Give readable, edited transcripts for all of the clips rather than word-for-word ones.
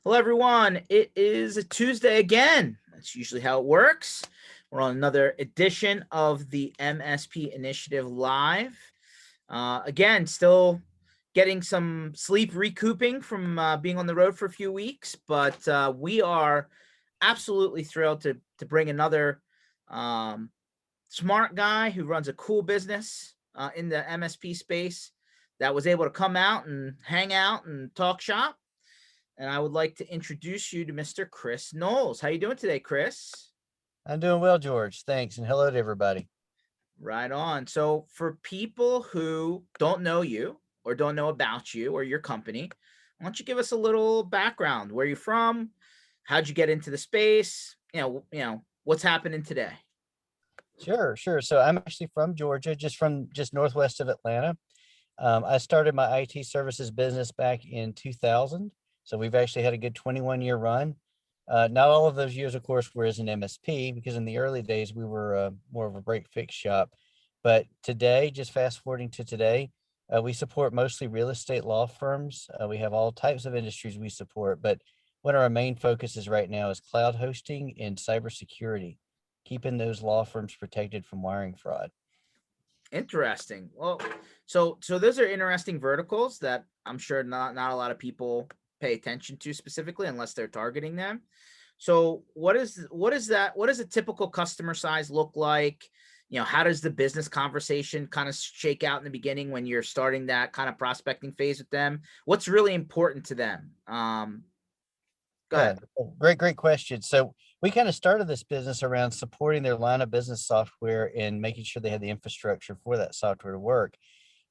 Hello, everyone. It is a Tuesday again. That's usually how it works. We're on another edition of the MSP Initiative Live. Again, still getting some sleep recouping from being on the road for a few weeks, but we are absolutely thrilled to bring another smart guy who runs a cool business in the MSP space that was able to come out and hang out and talk shop. And I would like to introduce you to Mr. Chris Noles. How you doing today, Chris? I'm doing well, George. Thanks. And hello to everybody. Right on. So for people who don't know you or don't know about you or your company, why don't you give us a little background? Where you're from? How'd you get into the space? What's happening today? Sure. So I'm actually from Georgia, just northwest of Atlanta. I started my IT services business back in 2000. So we've actually had a good 21-year run. Not all of those years, of course, were as an MSP because in the early days we were more of a break fix shop. But today, just fast forwarding to today, we support mostly real estate law firms. We have all types of industries we support, but one of our main focuses right now is cloud hosting and cybersecurity, keeping those law firms protected from wiring fraud. Interesting. Well, so those are interesting verticals that I'm sure not a lot of people pay attention to specifically unless they're targeting them. So what does a typical customer size look like? How does the business conversation kind of shake out in the beginning when you're starting that kind of prospecting phase with them? What's really important to them? Go Yeah, ahead. great question. So we kind of started this business around supporting their line of business software and making sure they had the infrastructure for that software to work.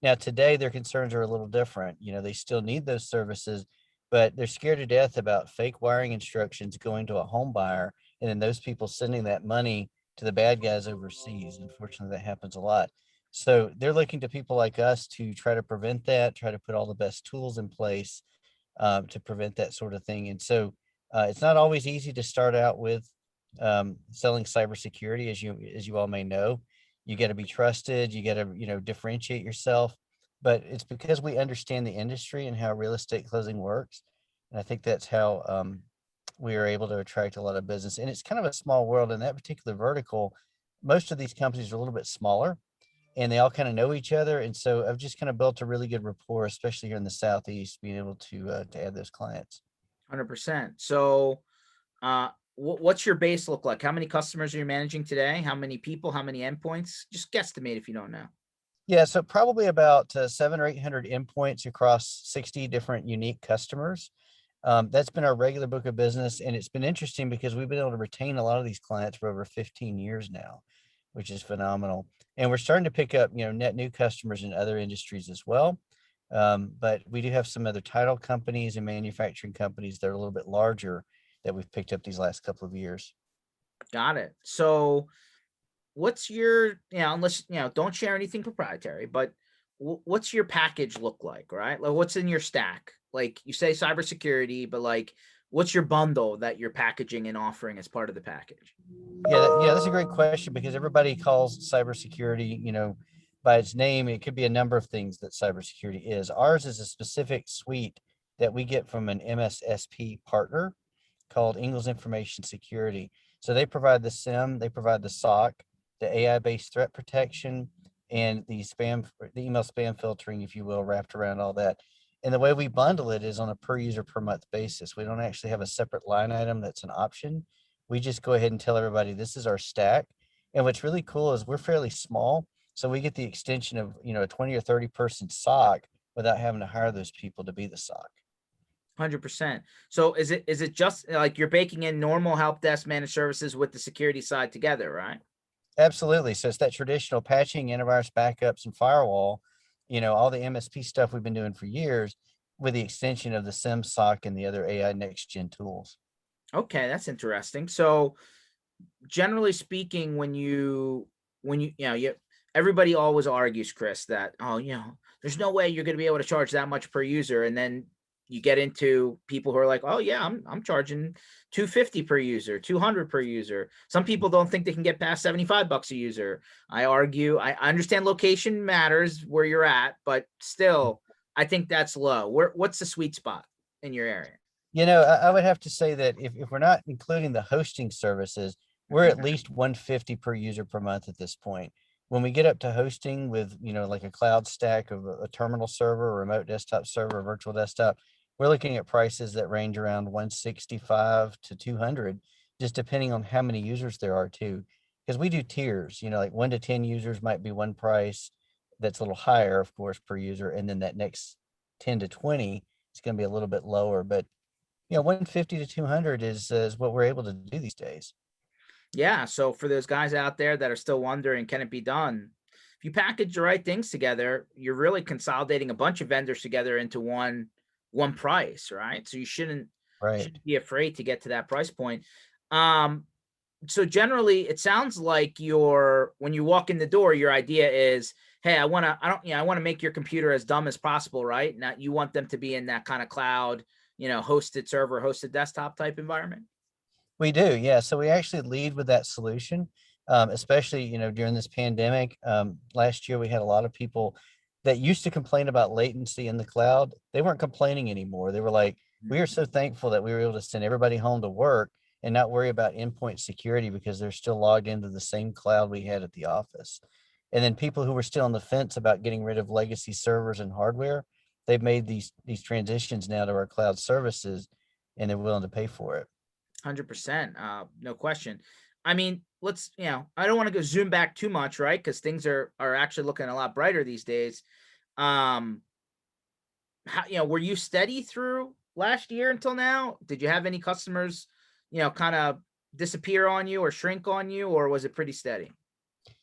Now, today their concerns are a little different. They still need those services, but they're scared to death about fake wiring instructions going to a home buyer and then those people sending that money to the bad guys overseas. Unfortunately, that happens a lot. So they're looking to people like us to try to prevent that, try to put all the best tools in place to prevent that sort of thing. And so it's not always easy to start out with selling cybersecurity, as you all may know. You got to be trusted. You got to differentiate yourself. But it's because we understand the industry and how real estate closing works, and I think that's how we are able to attract a lot of business. And it's kind of a small world in that particular vertical. Most of these companies are a little bit smaller, and they all kind of know each other. And so I've just kind of built a really good rapport, especially here in the Southeast, being able to add those clients. 100%. So, what's your base look like? How many customers are you managing today? How many people? How many endpoints? Just guesstimate if you don't know. Yeah, so probably about 700 or 800 endpoints across 60 different unique customers. That's been our regular book of business, and it's been interesting because we've been able to retain a lot of these clients for over 15 years now, which is phenomenal. And we're starting to pick up, net new customers in other industries as well. But we do have some other title companies and manufacturing companies that are a little bit larger that we've picked up these last couple of years. Got it. So, what's your, unless, don't share anything proprietary, but what's your package look like, right? Like, what's in your stack? Like, you say cybersecurity, but like, what's your bundle that you're packaging and offering as part of the package? Yeah, that's a great question because everybody calls cybersecurity, by its name. It could be a number of things that cybersecurity is. Ours is a specific suite that we get from an MSSP partner called Ingalls Information Security. So they provide the SIM, they provide the SOC, the AI-based threat protection, and the email spam filtering, if you will, wrapped around all that. And the way we bundle it is on a per user per month basis. We don't actually have a separate line item that's an option. We just go ahead and tell everybody this is our stack. And what's really cool is we're fairly small. So we get the extension of, a 20 or 30 person SOC without having to hire those people to be the SOC. 100%. So is it just like you're baking in normal help desk managed services with the security side together, right? Absolutely. So it's that traditional patching, antivirus backups, and firewall, all the MSP stuff we've been doing for years with the extension of the SIM SOC and the other AI next gen tools. Okay, that's interesting. So, generally speaking, everybody always argues, Chris, that there's no way you're going to be able to charge that much per user, and then you get into people who are like, oh yeah, I'm charging 250 per user, 200 per user. Some people don't think they can get past $75 a user. I argue, I understand location matters where you're at, but still, I think that's low. What's the sweet spot in your area? I would have to say that if we're not including the hosting services, we're at least 150 per user per month at this point. When we get up to hosting with, like a cloud stack of a terminal server, a remote desktop server, a virtual desktop, we're looking at prices that range around 165 to 200, just depending on how many users there are too. Because we do tiers, like 1 to 10 users might be one price that's a little higher, of course, per user. And then that next 10 to 20 is going to be a little bit lower. But 150 to 200 is what we're able to do these days. Yeah. So for those guys out there that are still wondering, can it be done? If you package the right things together, you're really consolidating a bunch of vendors together into one price, right? So you Right. shouldn't be afraid to get to that price point. Um, so generally it sounds like when you walk in the door, your idea is, hey, I want to make your computer as dumb as possible, right? Now you want them to be in that kind of cloud, hosted server, hosted desktop type environment. We do, yeah. So we actually lead with that solution, especially during this pandemic. Last year, we had a lot of people that used to complain about latency in the cloud. They weren't complaining anymore. They were like, "We are so thankful that we were able to send everybody home to work and not worry about endpoint security because they're still logged into the same cloud we had at the office." And then people who were still on the fence about getting rid of legacy servers and hardware, they've made these transitions now to our cloud services, and they're willing to pay for it. 100%. No question. I mean, I don't want to go zoom back too much, right? Because things are actually looking a lot brighter these days. Um, were you steady through last year until now? Did you have any customers, kind of disappear on you or shrink on you, or was it pretty steady?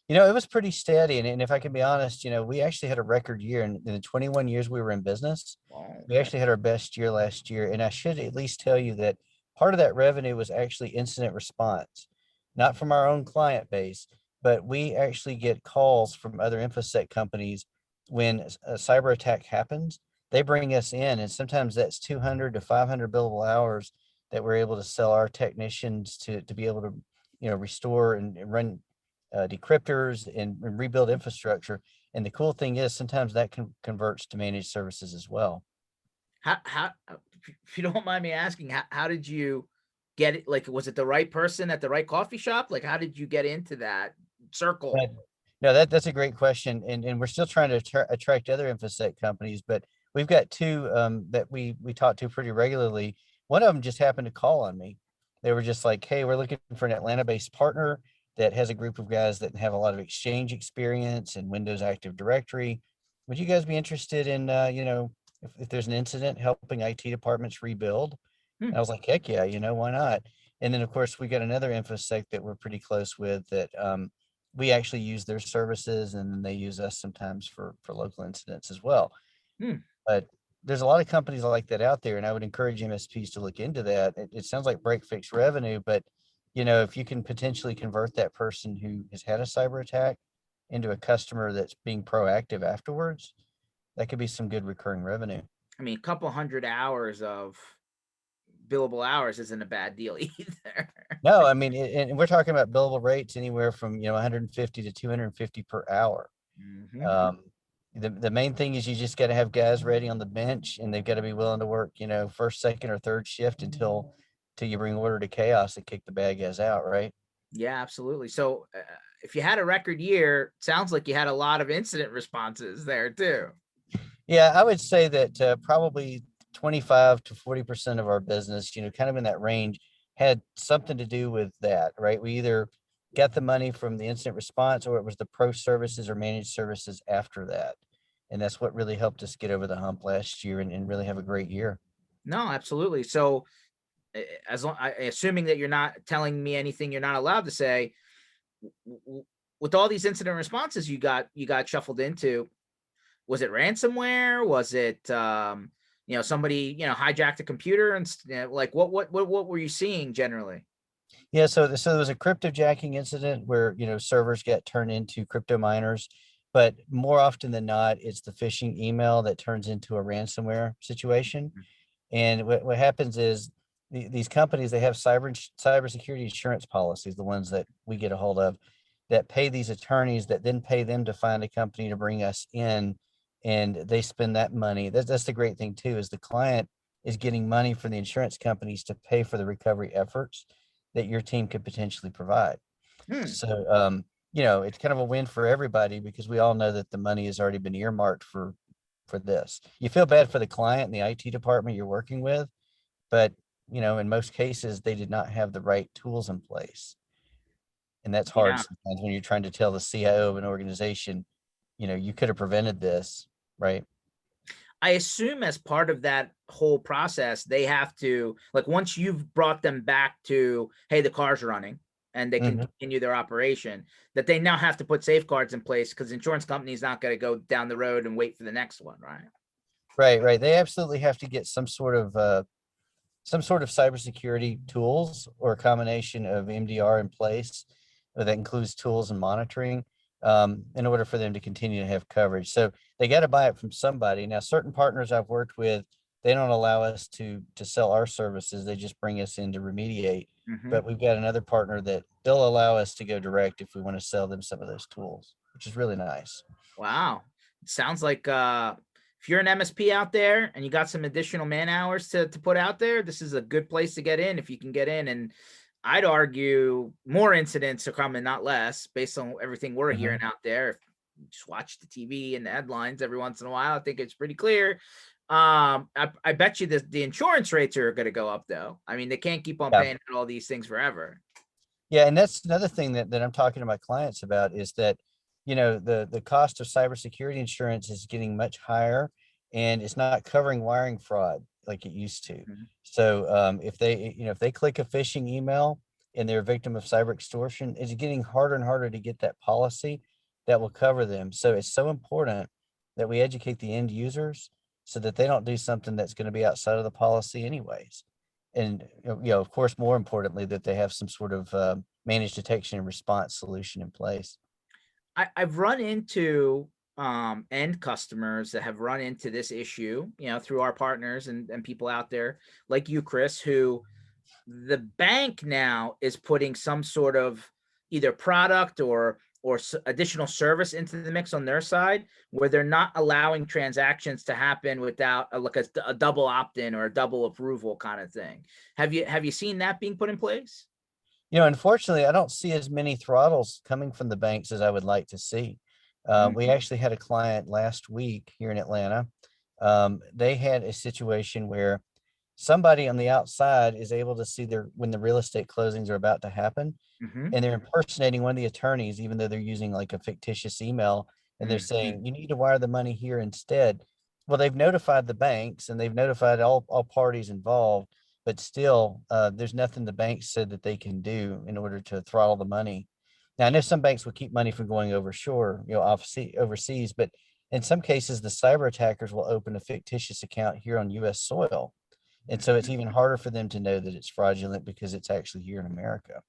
It was pretty steady, and if I can be honest, we actually had a record year in the 21 years we were in business. Oh, We okay. actually had our best year last year, and I should at least tell you that part of that revenue was actually incident response, not from our own client base, but we actually get calls from other infosec companies when a cyber attack happens. They bring us in, and sometimes that's 200 to 500 billable hours that we're able to sell our technicians to be able to, restore and run decryptors and rebuild infrastructure. And the cool thing is sometimes that converts to managed services as well. If you don't mind me asking, how did you get it? Like, was it the right person at the right coffee shop? Like, how did you get into that circle? Yeah. No, that's a great question, and we're still trying to attract other infosec companies, but we've got two that we talk to pretty regularly. One of them just happened to call on me. They were just like, "Hey, we're looking for an Atlanta-based partner that has a group of guys that have a lot of Exchange experience and Windows Active Directory. Would you guys be interested in, if there's an incident, helping IT departments rebuild?" Hmm. And I was like, "Heck yeah, why not?" And then of course we got another infosec that we're pretty close with that we actually use their services, and then they use us sometimes for local incidents as well. Hmm. But there's a lot of companies like that out there, and I would encourage MSPs to look into that. It sounds like break fix revenue, but if you can potentially convert that person who has had a cyber attack into a customer that's being proactive afterwards, that could be some good recurring revenue. I mean, a couple hundred hours of billable hours isn't a bad deal either. No, I mean, and we're talking about billable rates anywhere from 150 to 250 per hour. Mhm. Um, the main thing is you just got to have guys ready on the bench, and they've got to be willing to work, first, second, or third shift until you bring order to chaos and kick the bad guys out, right? Yeah, absolutely. So, if you had a record year, sounds like you had a lot of incident responses there too. Yeah, I would say that probably 25 to 40% of our business, kind of in that range, had something to do with that, right? We either got the money from the incident response, or it was the pro services or managed services after that. And that's what really helped us get over the hump last year and really have a great year. No, absolutely. So, assuming that you're not telling me anything you're not allowed to say, with all these incident responses you got shuffled into, was it ransomware? Was it somebody hijacked a computer and like what were you seeing generally? Yeah, so there was a cryptojacking incident where, servers get turned into crypto miners, but more often than not, it's the phishing email that turns into a ransomware situation. And what happens is these companies, they have cybersecurity insurance policies, the ones that we get a hold of, that pay these attorneys that then pay them to find a company to bring us in, and they spend that money. That's the great thing too, is the client is getting money from the insurance companies to pay for the recovery efforts that your team could potentially provide. Hmm. So, it's kind of a win for everybody because we all know that the money has already been earmarked for this. You feel bad for the client and the IT department you're working with, but in most cases, they did not have the right tools in place. And that's hard Yeah. sometimes when you're trying to tell the CIO of an organization, you could have prevented this, right? I assume as part of that whole process, they have to, like, once you've brought them back to, hey, the car's running and they can Mhm. continue their operation, that they now have to put safeguards in place because the insurance company is not going to go down the road and wait for the next one, right? Right, right. They absolutely have to get some sort of cybersecurity tools or a combination of MDR in place that includes tools and monitoring in order for them to continue to have coverage. So they got to buy it from somebody. Now, certain partners I've worked with, they don't allow us to sell our services. They just bring us in to remediate. Hmm. But we've got another partner that they'll allow us to go direct if we want to sell them some of those tools, which is really nice. Wow. Sounds like if you're an MSP out there and you got some additional man hours to put out there, this is a good place to get in if you can get in. And I'd argue more incidents are coming, not less, based on everything we're hearing Mhm. out there. If you just watch the TV and the headlines every once in a while, I think it's pretty clear. I bet you the insurance rates are going to go up, though. I mean, they can't keep on Yeah. paying all these things forever. Yeah, and that's another thing that I'm talking to my clients about is that, the cost of cybersecurity insurance is getting much higher and it's not covering wiring fraud like it used to. Mhm. So if they click a phishing email and they're a victim of cyber extortion, it's getting harder and harder to get that policy that will cover them. So it's so important that we educate the end users so that they don't do something that's going to be outside of the policy anyways. And of course, more importantly, that they have some sort of managed detection and response solution in place. I've run into end customers that have run into this issue, through our partners and people out there like you, Chris, who the bank now is putting some sort of either product or additional service into the mix on their side where they're not allowing transactions to happen without a double opt-in or a double approval kind of thing. Have you seen that being put in place? Unfortunately, I don't see as many throttles coming from the banks as I would like to see. We Mhm. actually had a client last week here in Atlanta. They had a situation where somebody on the outside is able to see when the real estate closings are about to happen, Mhm. and they're impersonating one of the attorneys, even though they're using like a fictitious email, and they're Mhm. saying, you need to wire the money here instead. Well, they've notified the banks and they've notified all parties involved, but still, there's nothing the banks said that they can do in order to throttle the money. Now, I know some banks will keep money from going overseas, but in some cases, the cyber attackers will open a fictitious account here on US soil. And so it's Mhm. even harder for them to know that it's fraudulent because it's actually here in America.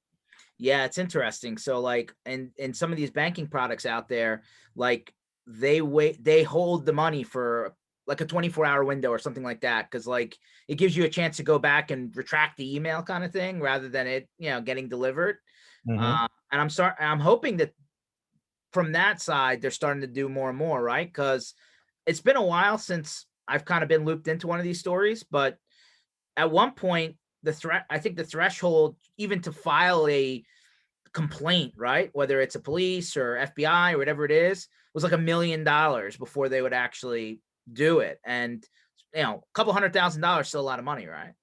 Yeah, it's interesting. So like in some of these banking products out there, like they hold the money for like a 24-hour window or something like that cuz like it gives you a chance to go back and retract the email kind of thing rather than it, getting delivered. Hmm. And I'm hoping that from that side they're starting to do more and more, right? Cuz it's been a while since I've kind of been looped into one of these stories, but at one point I think the threshold even to file a complaint, right? Whether it's a police or FBI or whatever it is, was like $1 million before they would actually do it. And a couple $100,000 still a lot of money, right?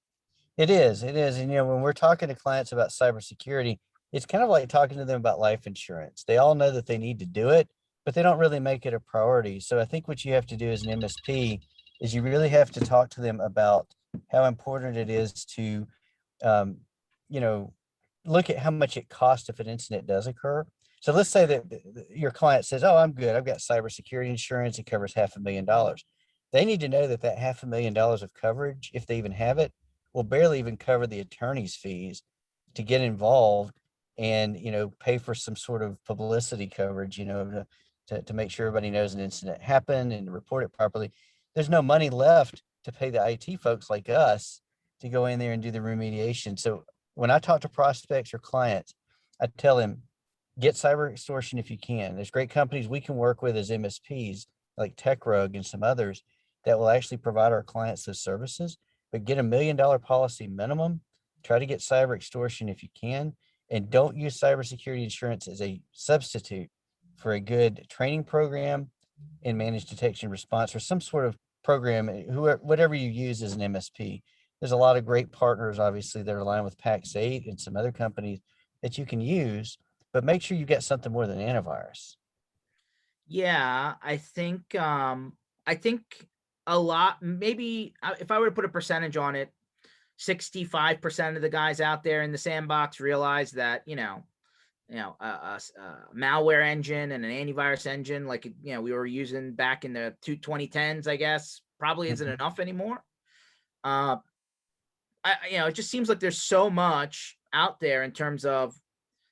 It is. And when we're talking to clients about cybersecurity, it's kind of like talking to them about life insurance. They all know that they need to do it, but they don't really make it a priority. So I think what you have to do as an MSP is you really have to talk to them about how important it is to um, you know, look at how much it costs if an incident does occur. So let's say that your client says, "Oh, I'm good. I've got cybersecurity insurance. It covers $500,000." They need to know that that $500,000 of coverage, if they even have it, will barely even cover the attorney's fees to get involved and pay for some sort of publicity coverage. To make sure everybody knows an incident happened and to report it properly. There's no money left to pay the IT folks like us to go in there and do the remediation. So when I talk to prospects or clients, I tell them, get cyber extortion if you can. There's great companies we can work with as MSPs like TechRug and some others that will actually provide our clients those services. but get $1 million policy minimum. Try to get cyber extortion if you can, and don't use cybersecurity insurance as a substitute for a good training program and managed detection response, or some sort of program, whoever, whatever you use as an MSP. There's a lot of great partners, obviously, that are aligned with PAX8 and some other companies that you can use, but make sure you get something more than antivirus. Yeah, I think a lot, maybe if I were to put a percentage on it, 65% of the guys out there in the sandbox realize that, a malware engine and an antivirus engine like, we were using back in the 2010s, I guess, probably isn't Mhm. enough anymore. Uh, it just seems like there's so much out there in terms of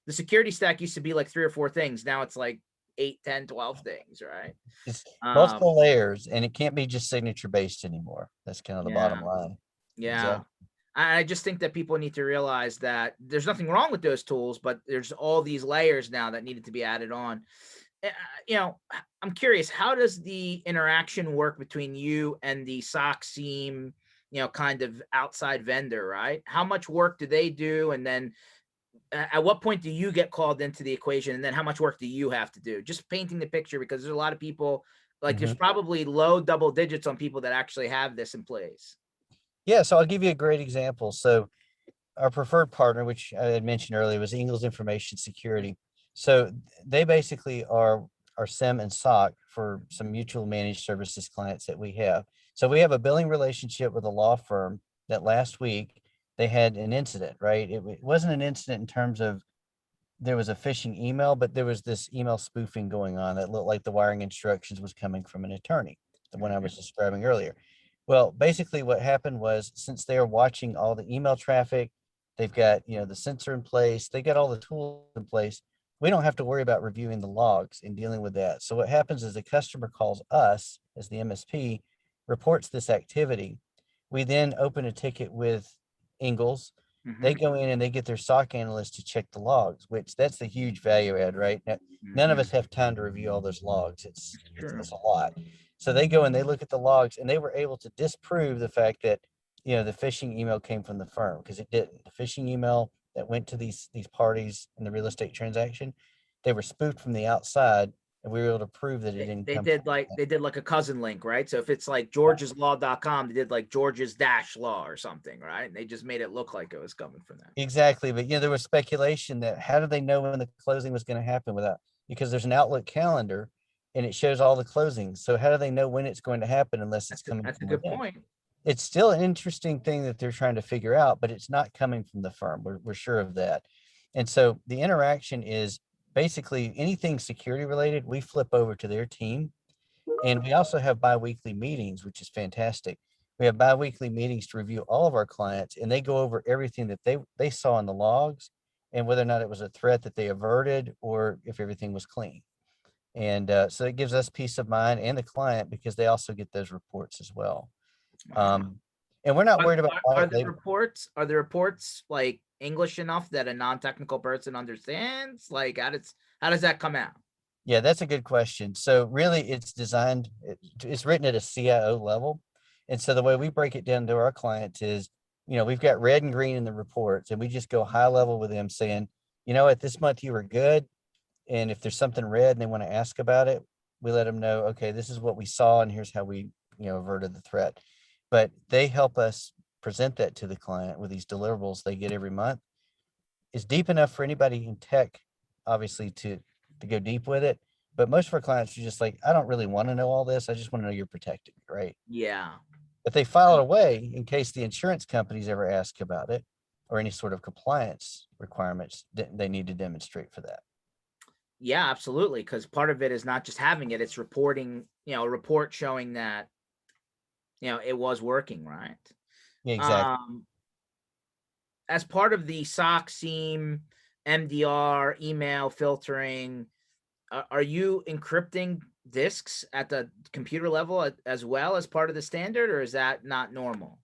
the security stack used to be like 3 or 4 things. Now it's like 8, 10, 12 things, right? It's Um, multiple layers, and it can't be just signature based anymore. That's kind of the bottom yeah, line. yeah. Exactly. I just think that people need to realize that there's nothing wrong with those tools, but there's all these layers now that needed to be added on. I'm curious, how does the interaction work between you and the SOC SIEM, kind of outside vendor, right? How much work do they do? And then at what point do you get called into the equation? And then how much work do you have to do? Just painting the picture, because there's a lot of people, like there's Mhm. probably low double digits on people that actually have this in place. Yeah, so I'll give you a great example. So our preferred partner, which I had mentioned earlier, was Ingles Information Security. So they basically are our SIM and SOC for some mutual managed services clients that we have. So we have a billing relationship with a law firm that last week they had an incident, right? It wasn't an incident in terms of there was a phishing email, but there was this email spoofing going on that looked like the wiring instructions was coming from an attorney, the one I Mhm. was describing earlier. Well, basically what happened was, since they are watching all the email traffic, they've got, the sensor in place, they got all the tools in place. We don't have to worry about reviewing the logs and dealing with that. So what happens is the customer calls us as the MSP, reports this activity. We then open a ticket with Ingalls. They Mhm. go in and they get their SOC analyst to check the logs, which that's the huge value add, right? Now, none of Mhm. us have time to review all those logs. It's It's it's, true. it's a lot. So they go and they look at the logs, and they were able to disprove the fact that the phishing email came from the firm, because it didn't. The phishing email that went to these parties in the real estate transaction, they were spoofed from the outside, and we were able to prove that it They, didn't they come did from like them. they did like a cousin link, right? So if it's like georgeslaw.com, they did like George's dash law or something, right? And they just made it look like it was coming from them. Exactly, but there was speculation that how did they know when the closing was going to happen without, because there's an Outlook calendar and it shows all the closings. So how do they know when it's going to happen unless it's coming That's a from good within? point. It's still an interesting thing that they're trying to figure out, but it's not coming from the firm. We're sure of that. And so the interaction is basically anything security related, we flip over to their team. And we also have biweekly meetings, which is fantastic. We have biweekly meetings to review all of our clients, and they go over everything that they saw in the logs, and whether or not it was a threat that they averted or if everything was clean. And so it gives us peace of mind and the client, because they also get those reports as well. Wow. Um, and we're not Are, worried about are white the label. reports are the reports like English enough that a non-technical person understands? Like how does that come out? Yeah, that's a good question. So really, it's designed, it's written at a CIO level. And so the way we break it down to our clients is, we've got red and green in the reports, and we just go high level with them saying, at this month you were good. And if there's something red and they want to ask about it, we let them know, okay, this is what we saw and here's how we, averted the threat. But they help us present that to the client with these deliverables they get every month. It's deep enough for anybody in tech, obviously, to go deep with it. But most of our clients are just like, I don't really want to know all this. I just want to know you're protecting me, right? Yeah. But they file it away in case the insurance companies ever ask about it, or any sort of compliance requirements that they need to demonstrate for that. Yeah, absolutely. Because part of it is not just having it; it's reporting. A report showing that it was working, right? Yeah, exactly. Um, as part of the SOC SIEM, MDR, email filtering, are you encrypting disks at the computer level as well as part of the standard, or is that not normal?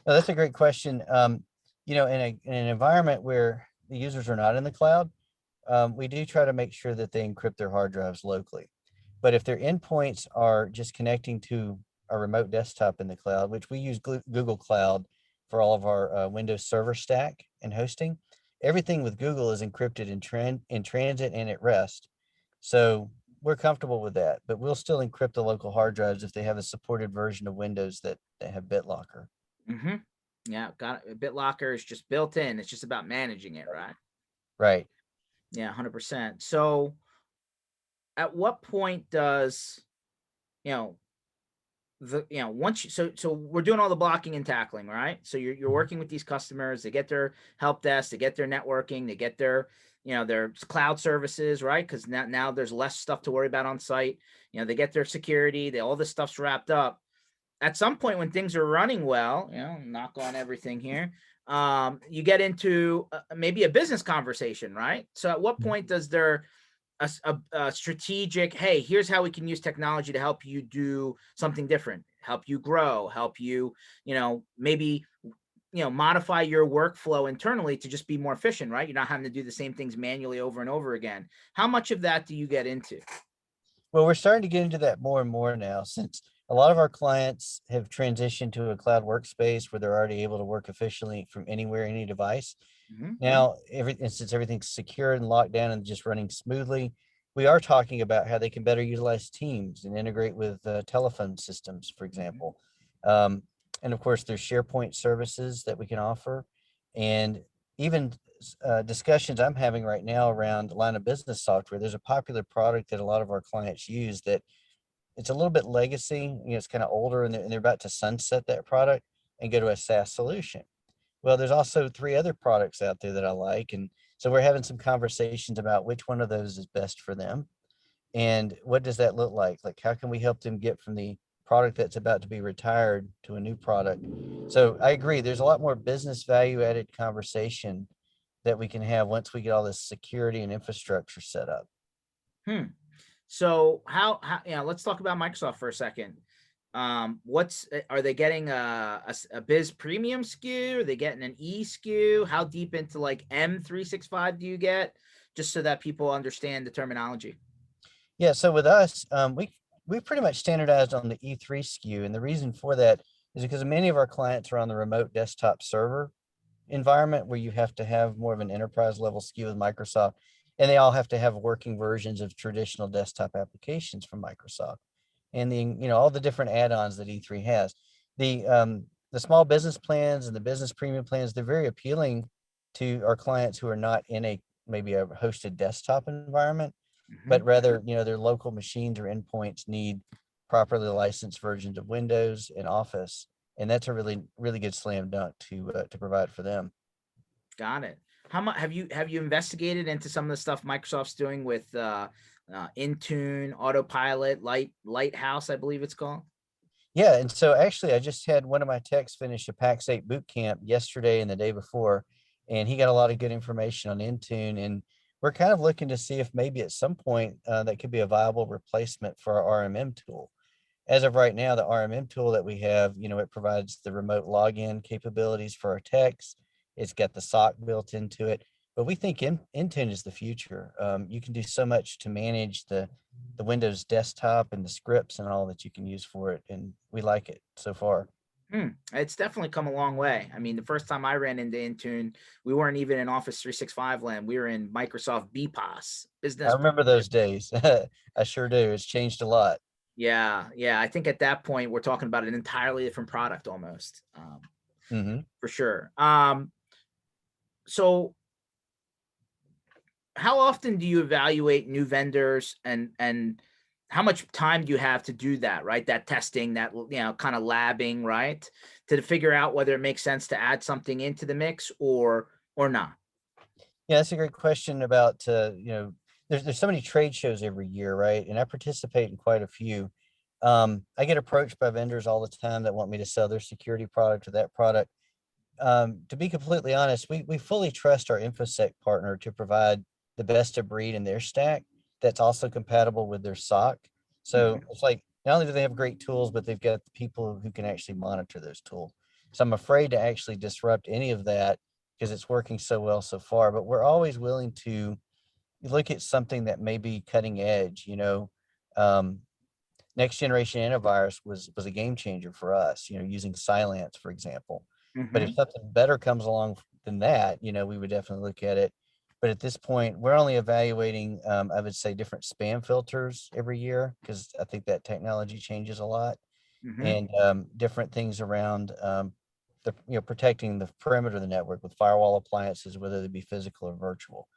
No, that's a great question. In an environment where the users are not in the cloud, we do try to make sure that they encrypt their hard drives locally. But if their endpoints are just connecting to our remote desktop in the cloud, which we use Google Cloud for all of our Windows Server stack and hosting. Everything with Google is encrypted in transit and at rest. So we're comfortable with that, but we'll still encrypt the local hard drives if they have a supported version of Windows that have BitLocker. Mm-hmm. Yeah, got it. BitLocker is just built in. It's just about managing it, right? Right. Yeah, 100%. So at what point does, you know, once you, so we're doing all the blocking and tackling, right? So you're Mhm. working with these customers, they get their help desk, they get their networking, they get their, their cloud services, right? Because now there's less stuff to worry about on site. They get their security, all this stuff's wrapped up. At some point when things are running well, knock on everything here, you get into maybe a business conversation, right? So at what point does there a strategic, hey, here's how we can use technology to help you do something different, help you grow, help you, maybe modify your workflow internally to just be more efficient, right? You're not having to do the same things manually over and over again. How much of that do you get into? Well, we're starting to get into that more and more now, since a lot of our clients have transitioned to a cloud workspace where they're already able to work efficiently from anywhere, any device. Mm-hmm. Now, since everything's secure and locked down and just running smoothly, we are talking about how they can better utilize Teams and integrate with telephone systems, for Mm-hmm. example. Um, and of course, there's SharePoint services that we can offer, and even discussions I'm having right now around line of business software. There's a popular product that a lot of our clients use that it's a little bit legacy. It's kind of older, and they're about to sunset that product and go to a SaaS solution. Well, there's also 3 other products out there that I like, and so we're having some conversations about which one of those is best for them, and what does that look like? Like, how can we help them get from the product that's about to be retired to a new product? So I agree, there's a lot more business value added conversation that we can have once we get all this security and infrastructure set up. Hmm. So how let's talk about Microsoft for a second. What's are they getting a Biz Premium SKU? Are they getting an E SKU? How deep into like M365 do you get? Just so that people understand the terminology. Yeah, so with us, we pretty much standardized on the E3 SKU, and the reason for that is because many of our clients are on the remote desktop server environment where you have to have more of an enterprise level SKU with Microsoft, and they all have to have working versions of traditional desktop applications from Microsoft, and all the different add-ons that E3 has. The small business plans and the business premium plans, they're very appealing to our clients who are not in a maybe a hosted desktop environment, Mm-hmm. but rather, their local machines or endpoints need properly licensed versions of Windows and Office, and that's a really, really good slam dunk to provide for them. Got it. How much have you investigated into some of the stuff Microsoft's doing with Intune, Autopilot, Lighthouse, I believe it's called? Yeah, and so actually, I just had one of my techs finish a PAX 8 boot camp yesterday and the day before, and he got a lot of good information on Intune, and we're kind of looking to see if maybe at some point that could be a viable replacement for our RMM tool. As of right now, the RMM tool that we have, it provides the remote login capabilities for our techs. It's got the SOC built into it, but we think Intune is the future. You can do so much to manage the Windows desktop and the scripts and all that you can use for it, and we like it so far. It's definitely come a long way. I mean, the first time I ran into Intune, we weren't even in Office 365 land. We were in Microsoft BPOS, I Business remember Partnership. those days. I sure do. It's changed a lot. Yeah, yeah. I think at that point we're talking about an entirely different product almost, Hmm. for sure. So how often do you evaluate new vendors, and how much time do you have to do that, right? That testing, that kind of labbing, right? To figure out whether it makes sense to add something into the mix or not. Yeah, that's a great question about, there's so many trade shows every year, right? And I participate in quite a few. I get approached by vendors all the time that want me to sell their security product or that product. To be completely honest, we fully trust our InfoSec partner to provide the best of breed in their stack that's also compatible with their SOC. So Mhm. it's like not only do they have great tools, but they've got the people who can actually monitor those tools. So I'm afraid to actually disrupt any of that because it's working so well so far. But we're always willing to look at something that may be cutting edge. Um, next generation antivirus was a game changer for us, using Silence, for example. But if Mm-hmm. something better comes along than that, we would definitely look at it. But at this point, we're only evaluating, I would say, different spam filters every year, because I think that technology changes a lot, Mm-hmm. and different things around protecting the perimeter of the network with firewall appliances, whether they be physical or virtual.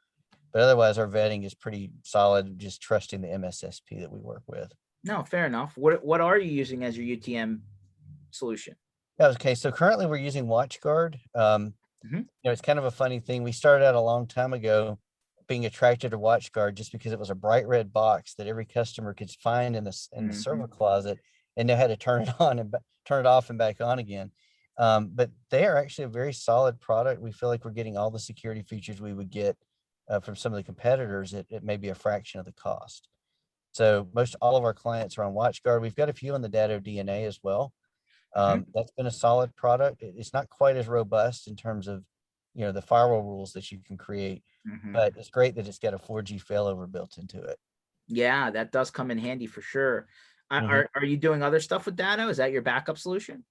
But otherwise, our vetting is pretty solid, just trusting the MSSP that we work with. No, fair enough. What are you using as your UTM solution? Yeah, okay. So currently we're using WatchGuard. Mm-hmm. It's kind of a funny thing. We started out a long time ago being attracted to WatchGuard just because it was a bright red box that every customer could find in the Mm-hmm. server closet and know how to turn it on and turn it off and back on again. But they are actually a very solid product. We feel like we're getting all the security features we would get from some of the competitors at maybe a fraction of the cost. So most all of our clients are on WatchGuard. We've got a few on the Datto DNA as well. Mm-hmm. That's been a solid product. It's not quite as robust in terms of, the firewall rules that you can create, Mm-hmm. but it's great that it's got a 4G failover built into it. Yeah, that does come in handy for sure. Mhm. Are you doing other stuff with Dano? Is that your backup solution?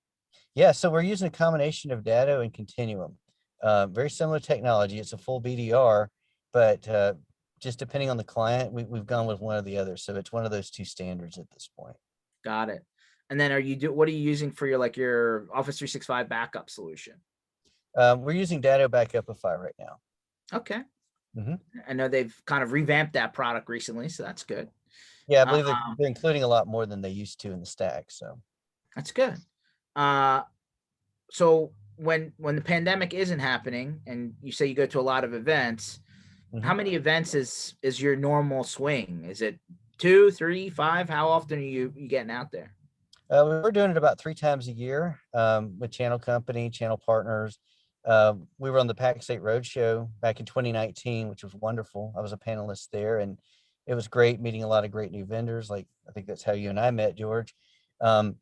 Yeah, so we're using a combination of Datto and Continuum. Very similar technology. It's a full BDR, but just depending on the client, we've gone with one or the other. So it's one of those two standards at this point. Got it. And then what are you using for your Office 365 backup solution? We're using Datto Backupify right now. Okay. Mhm. I know they've kind of revamped that product recently, so that's good. Yeah, I Uh, believe they're including a lot more than they used to in the stack. So. that's good. Uh, so when the pandemic isn't happening, and you say you go to a lot of events, how Mhm. many events is your normal swing? Is it 2, 3, 5? How often are you getting out there? We're doing it about 3 times a year with channel company, channel partners. We were on the Pac State Roadshow back in 2019, which was wonderful. I was a panelist there, and it was great meeting a lot of great new vendors. Like I think that's how you and I met, George. Um,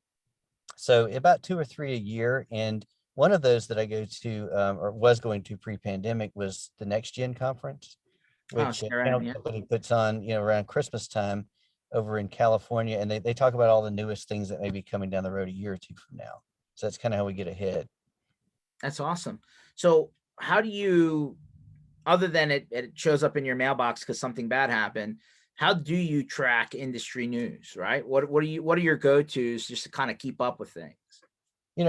so about 2 or 3 a year, and one of those that I go to or was going to pre-pandemic was the Next Gen conference, Oh, which CRM, channel yeah. company puts on, around Christmas time over in California, and they talk about all the newest things that may be coming down the road a year or two from now. So that's kind of how we get ahead. That's awesome. So how do you, other than it shows up in your mailbox because something bad happened, how do you track industry news, right? What are your go-tos just to kind of keep up with things?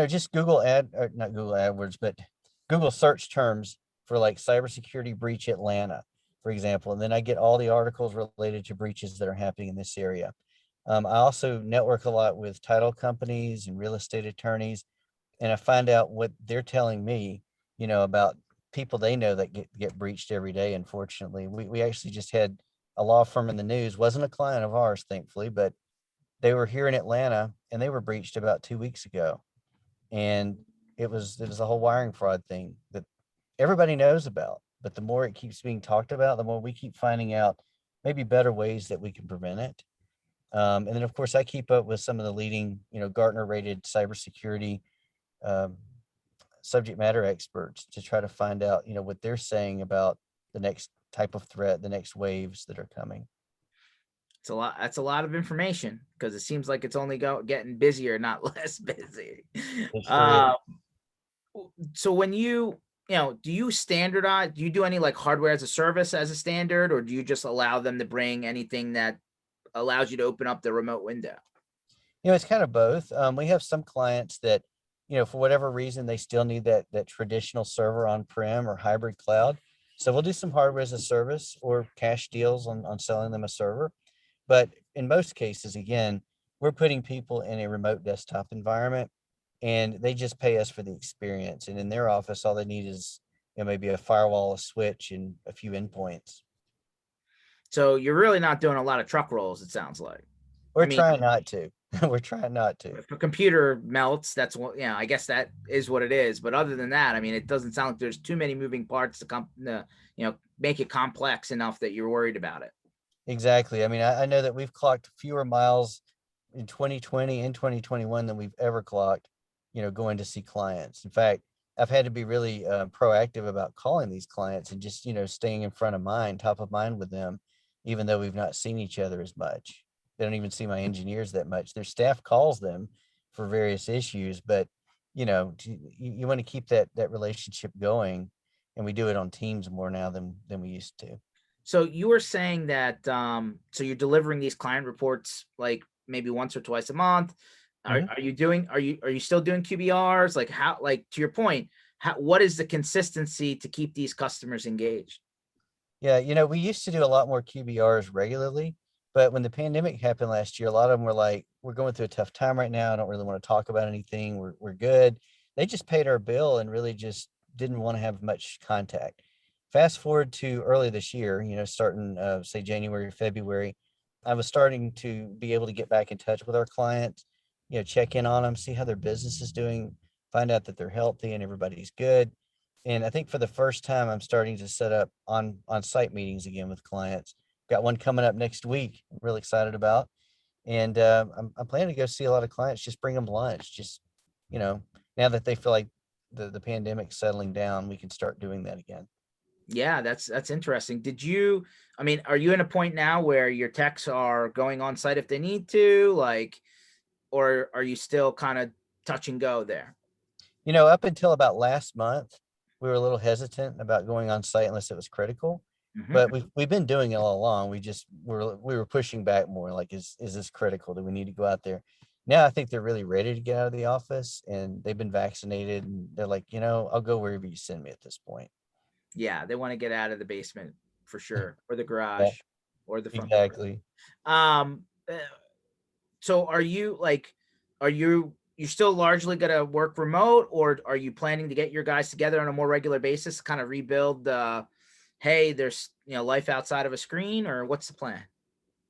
Just Google or not Google AdWords, but Google search terms for like cybersecurity breach Atlanta, for example. And then I get all the articles related to breaches that are happening in this area. I also network a lot with title companies and real estate attorneys, and I find out what they're telling me, about people they know that get breached every day. Unfortunately, we actually just had a law firm in the news, wasn't a client of ours, thankfully, but they were here in Atlanta and they were breached about 2 weeks ago. And it was a whole wiring fraud thing that everybody knows about. But the more it keeps being talked about, the more we keep finding out maybe better ways that we can prevent it. And then, of course, I keep up with some of the leading, Gartner rated cybersecurity um, subject matter experts to try to find out, what they're saying about the next type of threat, the next waves that are coming. It's a lot. That's a lot of information because it seems like it's only getting busier, not less busy. It sure is. Uh, so when do you standardize? Do you do any like hardware as a service as a standard, or do you just allow them to bring anything that allows you to open up the remote window? It's kind of both. We have some clients that, for whatever reason, they still need that traditional server on-prem or hybrid cloud. So we'll do some hardware as a service or cash deals on selling them a server. But in most cases, again, we're putting people in a remote desktop environment and they just pay us for the experience. And in their office, all they need is, maybe a firewall, a switch, and a few endpoints. So you're really not doing a lot of truck rolls. It sounds like. I We're mean, trying not to. We're trying not to. if a computer melts, that's what, I guess that is what it is. But other than that, I mean, it doesn't sound like there's too many moving parts to make it complex enough that you're worried about it. Exactly. I mean, I know that we've clocked fewer miles in 2020 and 2021 than we've ever clocked, going to see clients. In fact, I've had to be really proactive about calling these clients and just, staying in front of mind, top of mind with them, even though we've not seen each other as much. They don't even see my engineers that much. Their staff calls them for various issues, but you want to keep that relationship going, and we do it on Teams more now than we used to. So you were saying that so you're delivering these client reports like maybe once or twice a month. Mhm. Are you still doing QBRs? Like how, like to your point, what is the consistency to keep these customers engaged? Yeah, we used to do a lot more QBRs regularly, but when the pandemic happened last year, a lot of them were like, "We're going through a tough time right now. I don't really want to talk about anything. We're good." They just paid our bill and really just didn't want to have much contact. Fast forward to early this year, starting say January, February, I was starting to be able to get back in touch with our clients, check in on them, see how their business is doing, find out that they're healthy and everybody's good. And I think for the first time, I'm starting to set up on-site meetings again with clients. Got one coming up next week. I'm really excited about, and I'm planning to go see a lot of clients. Just bring them lunch. Just you know, now that they feel like the pandemic's settling down, we can start doing that again. Yeah, that's interesting. I mean, are you in a point now where your techs are going on site if they need to, like, or are you still kind of touch and go there? Up until about last month, we were a little hesitant about going on site unless it was critical, Hmm. but we've been doing it all along. We were pushing back more like, is this critical? Do we need to go out there? Now I think they're really ready to get out of the office and they've been vaccinated and they're like, I'll go wherever you send me at this point. Yeah, they want to get out of the basement for sure, or the Yeah, garage, or the front door. exactly. Um, uh, so are you like, you're still largely gonna work remote, or are you planning to get your guys together on a more regular basis to kind of rebuild the, hey, there's life outside of a screen, or what's the plan?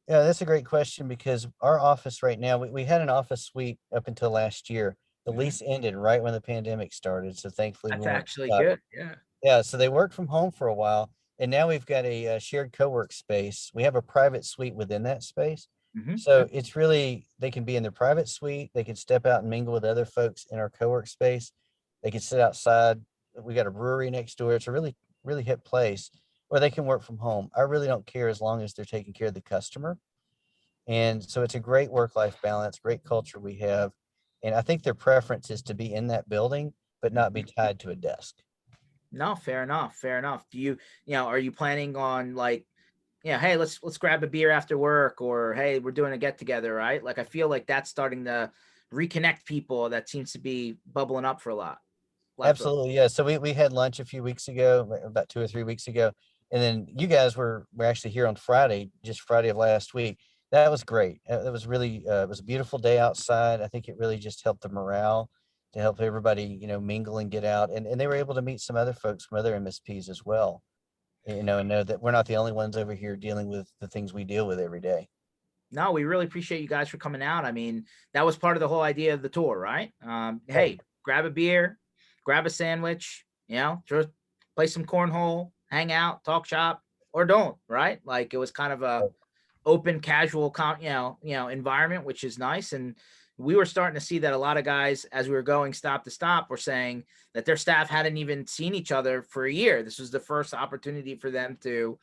Yeah, that's a great question because our office right now, we had an office suite up until last year. The Mhm. lease ended right when the pandemic started. So thankfully we That's weren't actually stuck. good. Yeah. Yeah, so they worked from home for a while, and now we've got a, shared co-work space. We have a private suite within that space. Hmm. So it's really they can be in their private suite, they can step out and mingle with other folks in our co-work space. They can sit outside. We got a brewery next door. It's a really, really hip place where they can work from home. I really don't care as long as they're taking care of the customer. And so it's a great work-life balance, great culture we have. And I think their preference is to be in that building, but not be tied to a desk. No, fair enough. Fair enough. Are you planning on like, yeah, hey, let's grab a beer after work, or hey, we're doing a get together, right? Like I feel like that's starting to reconnect people. That seems to be bubbling up for a lot of folks. Absolutely, yeah. So we had lunch a few weeks ago, about 2 or 3 weeks ago, and then you guys were actually here on Friday, just Friday of last week. That was great. It was really it was a beautiful day outside. I think it really just helped the morale to help everybody, mingle and get out. And they were able to meet some other folks from other MSPs as well, and know that we're not the only ones over here dealing with the things we deal with every day. No, we really appreciate you guys for coming out. I mean, that was part of the whole idea of the tour, right? Right. Hey, grab a beer, grab a sandwich, just play some cornhole, hang out, talk shop, or don't, right? Like it was kind of a Right. open, casual, environment, which is nice. And we were starting to see that a lot of guys, as we were going stop to stop, were saying that their staff hadn't even seen each other for a year. This was the first opportunity for them to,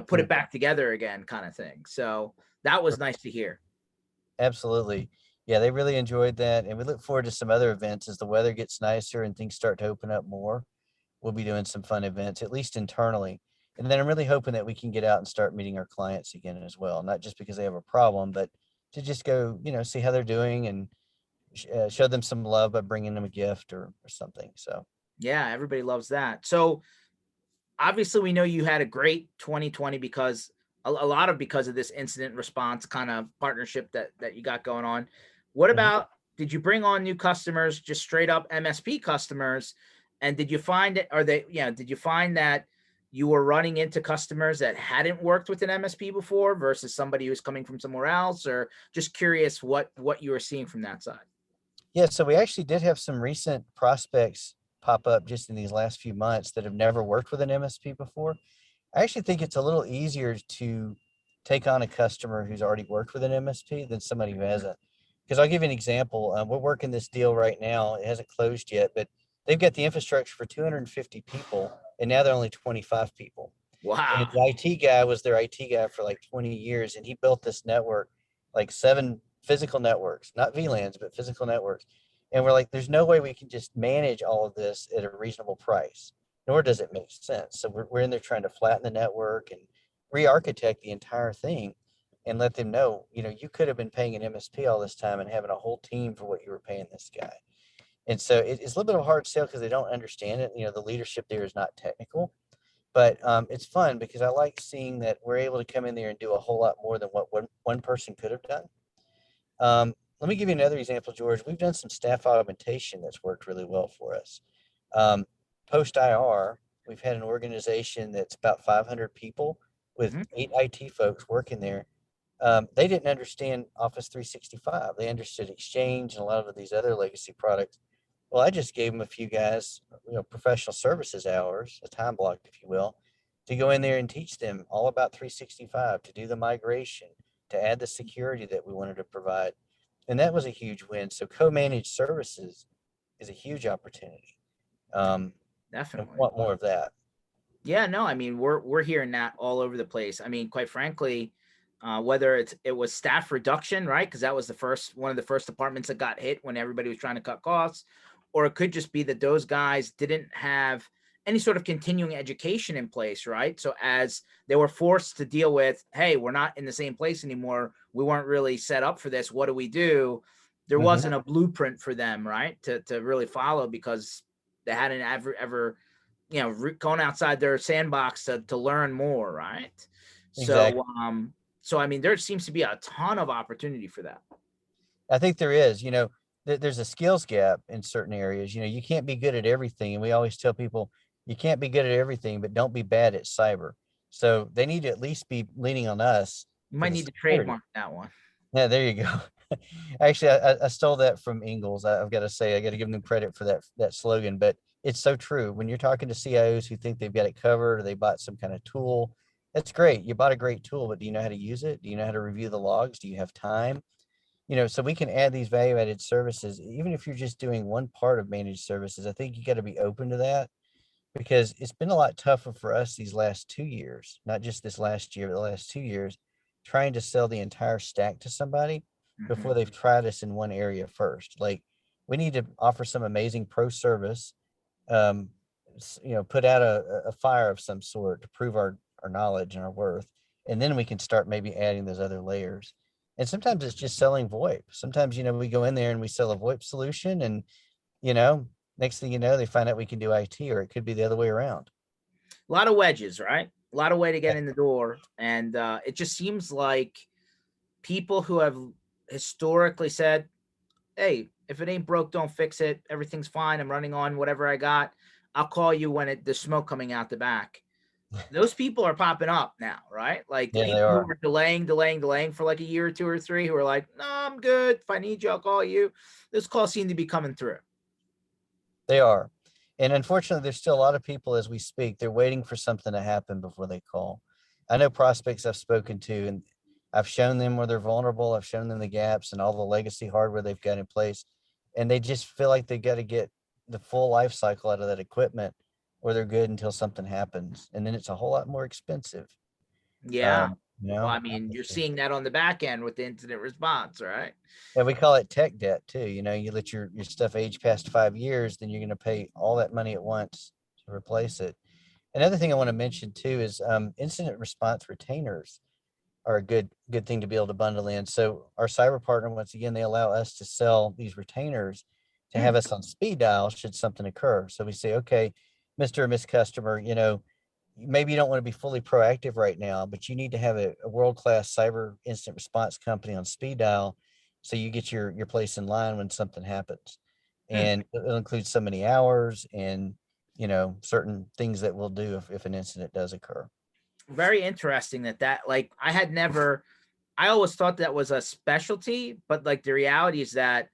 put Mm. it back together again, kind of thing. So that was nice to hear. Absolutely. Yeah, they really enjoyed that. And we look forward to some other events as the weather gets nicer and things start to open up more. We'll be doing some fun events, at least internally. And then I'm really hoping that we can get out and start meeting our clients again as well, not just because they have a problem, but to just go, see how they're doing and show them some love by bringing them a gift or something. So, Yeah, everybody loves that. So obviously, we know you had a great 2020 because a lot of because of this incident response kind of partnership that you got going on. What mhm. about, did you bring on new customers, just straight up MSP customers? And did you find it, are they, did you find that you were running into customers that hadn't worked with an MSP before versus somebody who's coming from somewhere else? Or just curious what you were seeing from that side? Yeah, so we actually did have some recent prospects pop up just in these last few months that have never worked with an MSP before. I actually think it's a little easier to take on a customer who's already worked with an MSP than somebody who hasn't. Because I'll give you an example. We're working this deal right now. It hasn't closed yet, but they've got the infrastructure for 250 people, and now they're only 25 people. And Wow. the IT guy was their IT guy for like 20 years, and he built this network. like 7 physical networks, not VLANs, but physical networks. And we're like, there's no way we can just manage all of this at a reasonable price, nor does it make sense. So we're in there trying to flatten the network and re-architect the entire thing and let them know, you could have been paying an MSP all this time and having a whole team for what you were paying this guy. And so it's a little bit of a hard sell because they don't understand it. The leadership there is not technical, but it's fun because I like seeing that we're able to come in there and do a whole lot more than what one person could have done. Let me give you another example, George. We've done some staff augmentation that's worked really well for us. Um, Post IR, we've had an organization that's about 500 people with Hmm. 8 IT folks working there. They didn't understand Office 365. They understood Exchange and a lot of these other legacy products. Well, I just gave them a few guys, professional services hours, a time block, if you will, to go in there and teach them all about 365, to do the migration, to add the security that we wanted to provide. And that was a huge win. So co-managed services is a huge opportunity. And we Definitely. want more of that. Yeah, no, I mean we're hearing that all over the place. I mean, quite frankly, whether it was staff reduction, right? Because that was one of the first departments that got hit when everybody was trying to cut costs, or it could just be that those guys didn't have any sort of continuing education in place, right? So as they were forced to deal with, hey, we're not in the same place anymore. We weren't really set up for this. What do we do? There Mhm. wasn't a blueprint for them, right? To really follow because they hadn't ever going outside their sandbox to learn more, right? Exactly. So I mean, there seems to be a ton of opportunity for that. I think there is, there's a skills gap in certain areas. You can't be good at everything. And we always tell people you can't be good at everything, but don't be bad at cyber. So they need to at least be leaning on us You for might the need to security. trademark that one. Yeah, there you go. Actually, I stole that from Ingalls. I've got to say, I got to give them credit for that slogan, but it's so true. When you're talking to CIOs who think they've got it covered or they bought some kind of tool, that's great. You bought a great tool, but do you know how to use it? Do you know how to review the logs? Do you have time? So we can add these value added services, even if you're just doing one part of managed services. I think you got to be open to that because it's been a lot tougher for us these last 2 years, not just this last year, but the last 2 years, trying to sell the entire stack to somebody Hmm. before they've tried us in one area first. Like we need to offer some amazing pro service, um, put out a fire of some sort to prove our knowledge and our worth. And then we can start maybe adding those other layers. And sometimes it's just selling VoIP. Sometimes, we go in there and we sell a VoIP solution and, you know, next thing you know, they find out we can do IT, or it could be the other way around. A lot of wedges, right? A lot of way to Yeah. get in the door, and it just seems like people who have historically said, "Hey, if it ain't broke, don't fix it. Everything's fine. I'm running on whatever I got. I'll call you when there's smoke coming out the back." Those people are popping up now, right? Like the Yeah, they people who are. were delaying for like a year or two or three, who are like, "No, I'm good. If I need you, I'll call you." This call seemed to be coming through. They are. And unfortunately, there's still a lot of people as we speak, they're waiting for something to happen before they call. I know prospects I've spoken to, and I've shown them where they're vulnerable. I've shown them the gaps and all the legacy hardware they've got in place. And they just feel like they got to get the full life cycle out of that equipment or they're good until something happens. And then it's a whole lot more expensive. Yeah. Well, I mean, you're Honestly. seeing that on the back end with the incident response, right? Yeah, we call it tech debt too. You let your stuff age past 5 years, then you're going to pay all that money at once to replace it. Another thing I want to mention too is incident response retainers are a good thing to be able to bundle in. So our cyber partner, once again, they allow us to sell these retainers to Hmm. have us on speed dial should something occur. So we say, okay, Mr. or Miss Customer, maybe you don't want to be fully proactive right now, but you need to have a world-class cyber incident response company on speed dial so you get your place in line when something happens. Hmm. And it'll include so many hours and certain things that we'll do if an incident does occur. Very interesting that like I always thought that was a specialty, but like the reality is that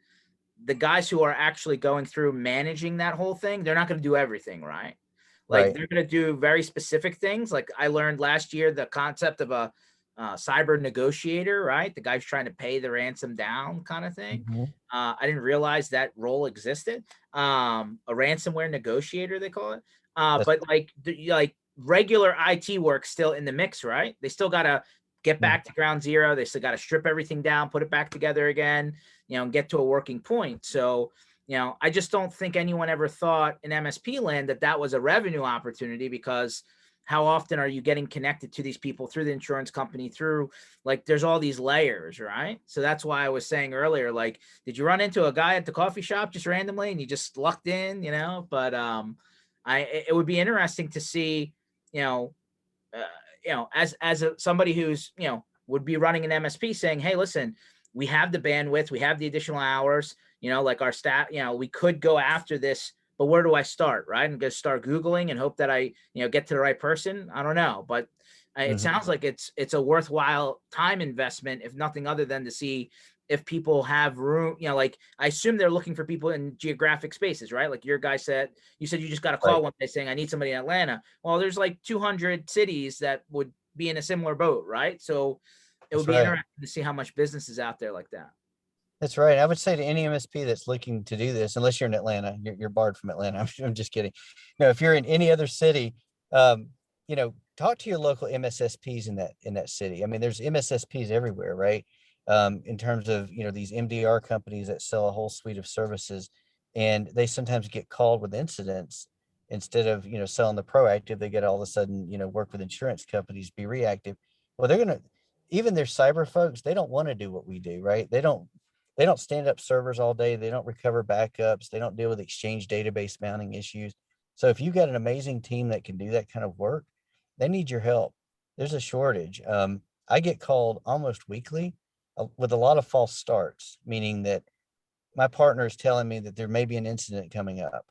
the guys who are actually going through managing that whole thing, they're not going to do everything, right? Like Right. they're going to do very specific things. Like I learned last year the concept of a cyber negotiator, right? The guy who's trying to pay the ransom down kind of thing. Mhm. I didn't realize that role existed. A ransomware negotiator, they call it. That's But like regular IT work still in the mix, right? They still got to get Mhm. back to ground zero. They still got to strip everything down, put it back together again, and get to a working point. So, I just don't think anyone ever thought in MSP land that that was a revenue opportunity, because how often are you getting connected to these people through the insurance company, through, like, there's all these layers, right? So that's why I was saying earlier, like, did you run into a guy at the coffee shop just randomly and you just lucked in, but it would be interesting to see, you know, uh, somebody who's, would be running an MSP, saying, hey, listen, we have the bandwidth, we have the additional hours, like our staff, we could go after this, but where do I start? Right. And just start Googling and hope that I, get to the right person. I don't know, but it Mhm. sounds like it's a worthwhile time investment, if nothing other than to see if people have room, like, I assume they're looking for people in geographic spaces, right? Like your guy said, you said you just got a Right. call one day saying, I need somebody in Atlanta. Well, there's like 200 cities that would be in a similar boat, right? So it would That's be right. interesting to see how much business is out there like that. That's right. I would say to any MSP that's looking to do this, unless you're in Atlanta, you're barred from Atlanta. I'm just kidding. No, if you're in any other city, um, talk to your local MSSPs in that city. I mean, there's MSSPs everywhere, right? In terms of these MDR companies that sell a whole suite of services, and they sometimes get called with incidents instead of selling the proactive. They get all of a sudden work with insurance companies, be reactive. Well, they're gonna even their cyber folks. They don't want to do what we do, right? They don't stand up servers all day. They don't recover backups. They don't deal with Exchange database mounting issues. So if you've got an amazing team that can do that kind of work, they need your help. There's a shortage. I get called almost weekly with a lot of false starts, meaning that my partner is telling me that there may be an incident coming up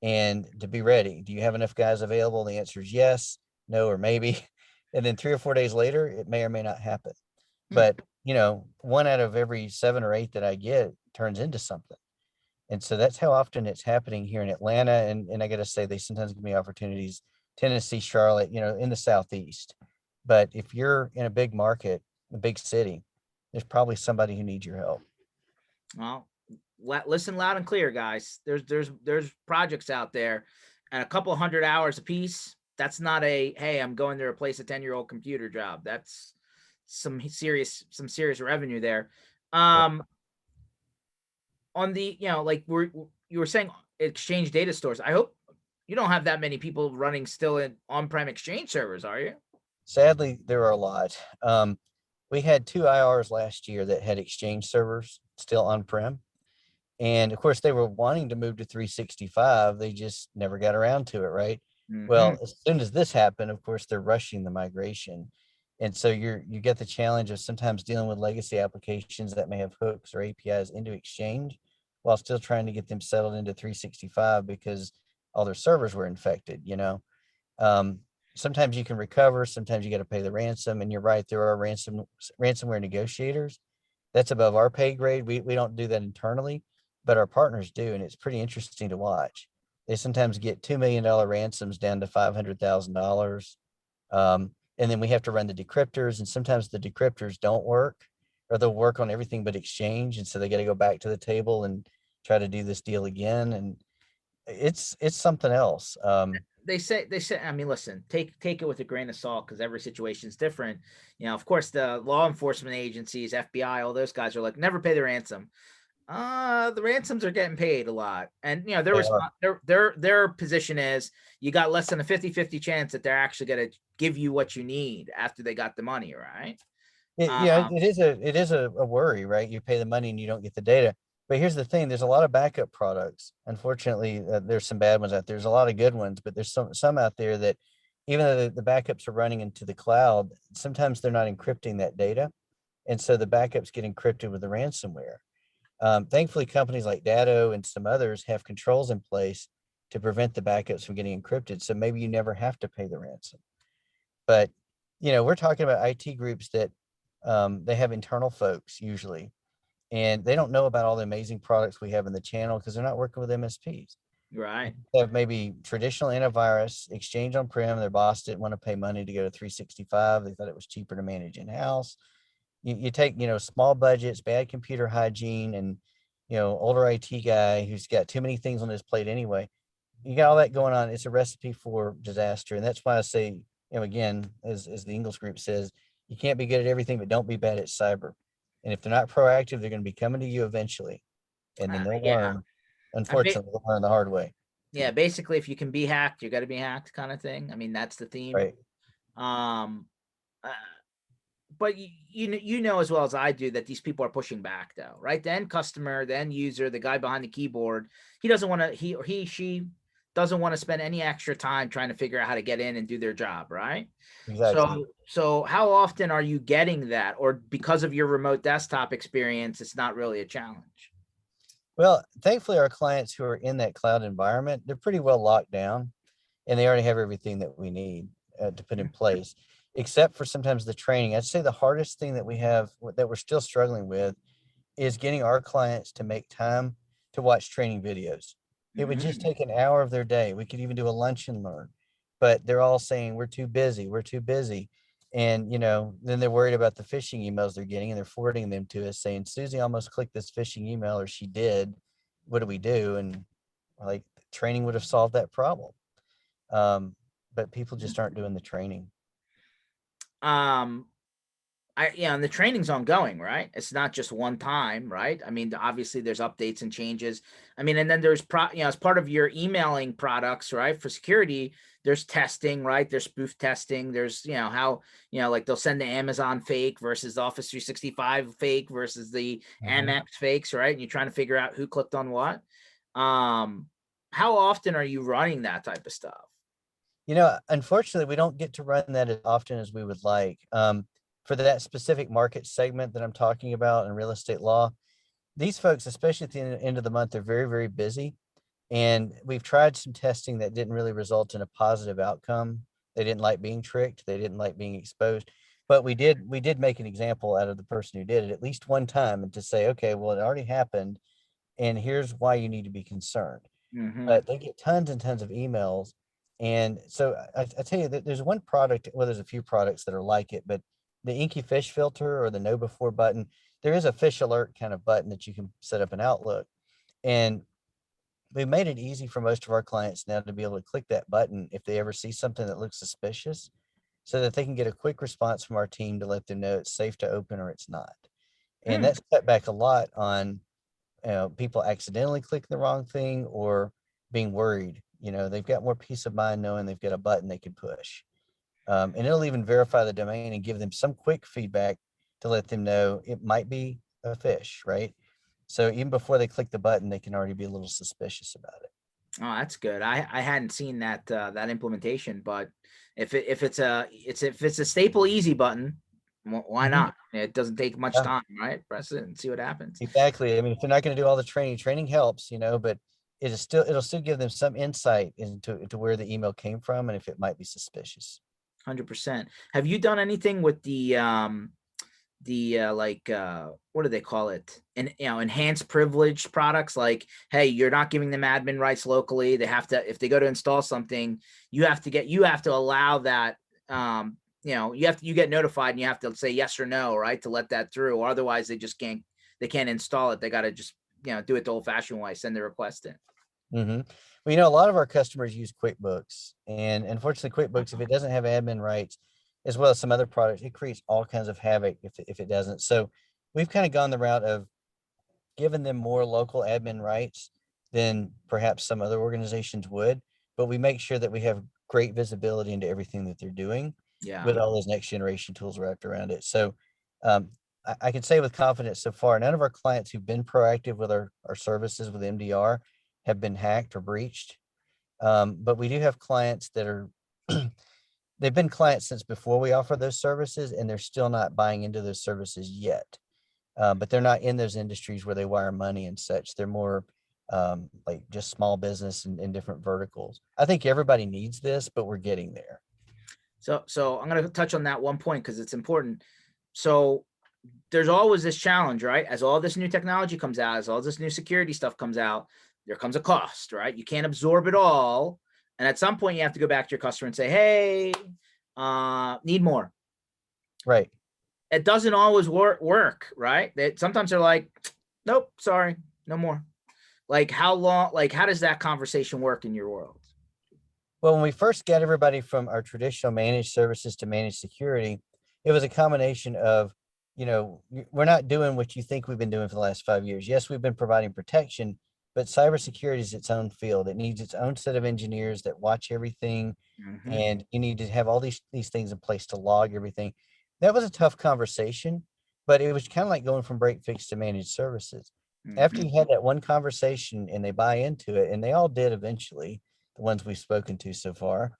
and to be ready. Do you have enough guys available? The answer is yes, no, or maybe. And then 3 or 4 days later, it may or may not happen. Hmm. But, one out of every 7 or 8 that I get turns into something. And so that's how often it's happening here in Atlanta. And I got to say, they sometimes give me opportunities, Tennessee, Charlotte, in the Southeast. But if you're in a big market, a big city, there's probably somebody who needs your help. Well, listen loud and clear, guys. There's projects out there, and a couple hundred hours a piece. That's not a, hey, I'm going to replace a 10-year-old computer job. That's some serious revenue there. Yeah. Um, on the, like you were saying, Exchange data stores. I hope you don't have that many people running still in on-prem Exchange servers, are you? Sadly, there are a lot. We had 2 IRs last year that had Exchange servers still on-prem. And of course, they were wanting to move to 365. They just never got around to it, right? Mm-hmm. Well, as soon as this happened, of course, they're rushing the migration. And so you get the challenge of sometimes dealing with legacy applications that may have hooks or APIs into Exchange while still trying to get them settled into 365 because all their servers were infected. Um, Sometimes you can recover, sometimes you got to pay the ransom. And you're right, there are ransomware negotiators. That's above our pay grade. We don't do that internally, but our partners do, and it's pretty interesting to watch. They sometimes get $2 million ransoms down to $500,000. And then we have to run the decryptors, and sometimes the decryptors don't work, or they'll work on everything but Exchange, and so they got to go back to the table and try to do this deal again. And it's something else. They say, I mean, listen, take it with a grain of salt, because every situation is different. Of course, the law enforcement agencies, FBI, all those guys are like, never pay the ransom. The ransoms are getting paid a lot, and their They are. response, their position is, you got less than a 50-50 chance that they're actually going to give you what you need after they got the money, right? Um, It is a worry, right? You pay the money and you don't get the data. But here's the thing: there's a lot of backup products. Unfortunately, there's some bad ones out there. There's a lot of good ones, but there's some out there that, even though the backups are running into the cloud, sometimes they're not encrypting that data, and so the backups get encrypted with the ransomware. Thankfully, companies like Datto and some others have controls in place to prevent the backups from getting encrypted. So maybe you never have to pay the ransom. But we're talking about IT groups that they have internal folks usually, and they don't know about all the amazing products we have in the channel because they're not working with MSPs. right. They have maybe traditional antivirus, Exchange on-prem. Their boss didn't want to pay money to go to 365. They thought it was cheaper to manage in-house. You take, small budgets, bad computer hygiene, and, older IT guy who's got too many things on his plate anyway. You got all that going on. It's a recipe for disaster. And that's why I say, again, as the Ingles group says, You can't be good at everything, but don't be bad at cyber. And if they're not proactive, they're going to be coming to you eventually, and then they'll Yeah. learn. Unfortunately, they'll learn the hard way. Yeah, basically, if you can be hacked, you got to be hacked, kind of thing. I mean, that's the theme. Right. Um, uh, but you know as well as I do that these people are pushing back, though, right? The end customer, the end user, the guy behind the keyboard, he doesn't want to. She doesn't want to spend any extra time trying to figure out how to get in and do their job, right? Exactly. So how often are you getting that, or because of your remote desktop experience, it's not really a challenge? Well, thankfully, our clients who are in that cloud environment, they're pretty well locked down, and they already have everything that we need to put in place, except for sometimes the training. I'd say the hardest thing that we have that we're still struggling with is getting our clients to make time to watch training videos. It would just Mm-hmm. take an hour of their day. We could even do a lunch and learn, but they're all saying we're too busy. We're too busy. And then they're worried about the phishing emails they're getting, and they're forwarding them to us saying, Susie almost clicked this phishing email, or she did. What do we do? And like, training would have solved that problem. Um, but people just aren't doing the training. Um, and the training's ongoing, right? It's not just one time, right? I mean, obviously there's updates and changes. I mean, and then there's as part of your emailing products, right? For security, there's testing, right? There's spoof testing. There's, how, like they'll send the Amazon fake versus the Office 365 fake versus the Mhm. Amex fakes, right? And you're trying to figure out who clicked on what. Um, how often are you running that type of stuff? Unfortunately, we don't get to run that as often as we would like. For that specific market segment that I'm talking about in real estate law, these folks, especially at the end of the month, they're very, very busy. And we've tried some testing that didn't really result in a positive outcome. They didn't like being tricked. They didn't like being exposed. But we did make an example out of the person who did it at least one time, and to say, okay, well, it already happened, and here's why you need to be concerned. Mm-hmm. But they get tons and tons of emails. And so I tell you that there's one product, well, there's a few products that are like it, but the Inky Fish filter or the Know Before button, there is a fish alert kind of button that you can set up in Outlook. And we made it easy for most of our clients now to be able to click that button if they ever see something that looks suspicious, so that they can get a quick response from our team to let them know it's safe to open or it's not. And Hmm. that's cut back a lot on people accidentally clicking the wrong thing or being worried. They've got more peace of mind knowing they've got a button they can push. And it'll even verify the domain and give them some quick feedback to let them know it might be a fish, right? So even before they click the button, they can already be a little suspicious about it. Oh, that's good. I hadn't seen that implementation, but if it's a staple easy button, why Mhm. not? It doesn't take much Yeah, time, right? Press it and see what happens. exactly. I mean, if they're not going to do all the training helps, but it'll still give them some insight into where the email came from and if it might be suspicious. 100%. Have you done anything with the what do they call it? And enhanced privilege products, like, hey, you're not giving them admin rights locally. They have to, if they go to install something, you have to allow that. You get notified and you have to say yes or no, right, to let that through. Or otherwise they can't install it. They got to just do it the old fashioned way, send the request in. Hmm. Well, a lot of our customers use QuickBooks, and unfortunately, QuickBooks, if it doesn't have admin rights, as well as some other products, it creates all kinds of havoc if it doesn't. So we've kind of gone the route of giving them more local admin rights than perhaps some other organizations would, but we make sure that we have great visibility into everything that they're doing Yeah. with all those next generation tools wrapped around it. So um, I can say with confidence so far, none of our clients who've been proactive with our services with MDR have been hacked or breached. But we do have clients that are they've been clients since before we offer those services, and they're still not buying into those services yet. But they're not in those industries where they wire money and such. They're more like just small business and different verticals. I think everybody needs this, but we're getting there. So I'm going to touch on that one point because it's important. So there's always this challenge, right? As all this new technology comes out, as all this new security stuff comes out, there comes a cost, right? You can't absorb it all. And at some point you have to go back to your customer and say, hey, need more. Right. It doesn't always work, right? Sometimes they're like, nope, sorry, no more. Like how long, like how does that conversation work in your world? Well, when we first get everybody from our traditional managed services to managed security, it was a combination of, we're not doing what you think we've been doing for the last 5 years. Yes, we've been providing protection, but cybersecurity is its own field. It needs its own set of engineers that watch everything, Hmm. and you need to have all these things in place to log everything. That was a tough conversation, but it was kind of like going from break fix to managed services. After Hmm. you had that one conversation and they buy into it, and they all did eventually, the ones we've spoken to so far,